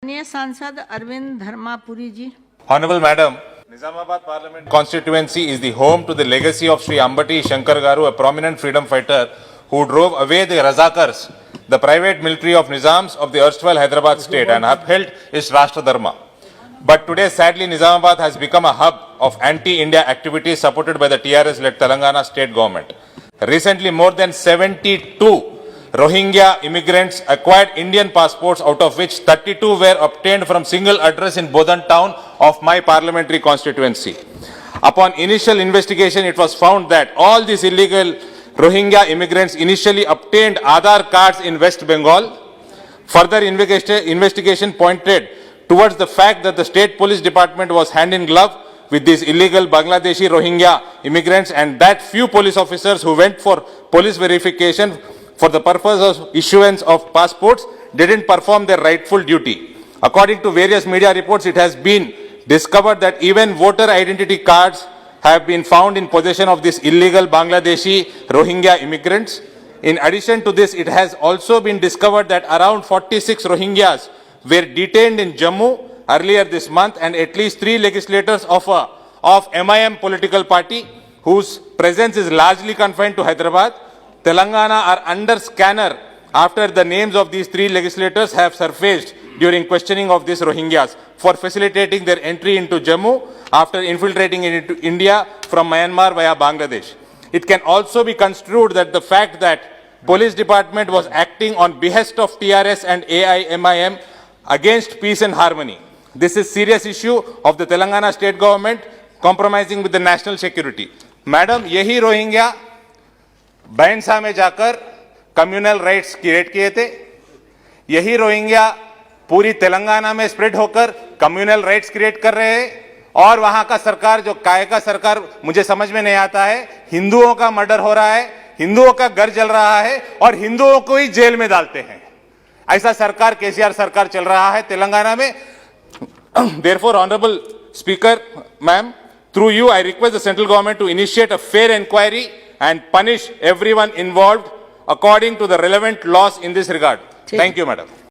माननीय सांसद अरविंद धर्मापुरी जी। Honorable Madam, Nizamabad Parliament constituency is the home to the legacy of Sri Ambati Shankar Garu, a prominent freedom fighter who drove away the Razakars, the private military of Nizams of the erstwhile Hyderabad state, and upheld its Rashtra Dharma. But today, sadly, Nizamabad has become a hub of anti-India activities supported by the TRS-led Telangana state government. Recently, more than 72 Rohingya immigrants acquired Indian passports, out of which 32 were obtained from single address in Bodhan town of my parliamentary constituency. Upon initial investigation, it was found that all these illegal Rohingya immigrants initially obtained Aadhaar cards in West Bengal. Further investigation pointed towards the fact that the state police department was hand in glove with these illegal Bangladeshi Rohingya immigrants, and that few police officers who went for police verification for the purpose of issuance of passports didn't perform their rightful duty. According to various media reports, it has been discovered that even voter identity cards have been found in possession of these illegal Bangladeshi Rohingya immigrants. In addition to this, it has also been discovered that around 46 Rohingyas were detained in Jammu earlier this month, and at least 3 legislators of MIM political party, whose presence is largely confined to Hyderabad, Telangana, are under scanner after the names of these 3 legislators have surfaced during questioning of these Rohingyas for facilitating their entry into Jammu after infiltrating into India from Myanmar via Bangladesh. It can also be construed that the fact that police department was acting on behest of TRS and AIMIM against peace and harmony. This is serious issue of the Telangana state government compromising with the national security. Madam, यही Rohingya बैंसा में जाकर communal riots create किए थे, यही Rohingya पूरी तेलंगाना में spread होकर communal riots create कर रहे हैं, और वहां का सरकार जो कायका सरकार मुझे समझ में नहीं आता है, हिंदुओं का मर्डर हो रहा है, हिंदुओं का घर जल रहा है और हिंदुओं को ही जेल में डालते हैं। ऐसा सरकार केसीआर सरकार चल रहा है तेलंगाना में। Therefore, Honorable Speaker, ma'am, through you, I request the central government to initiate a fair inquiry and punish everyone involved according to the relevant laws in this regard. Thank you, madam.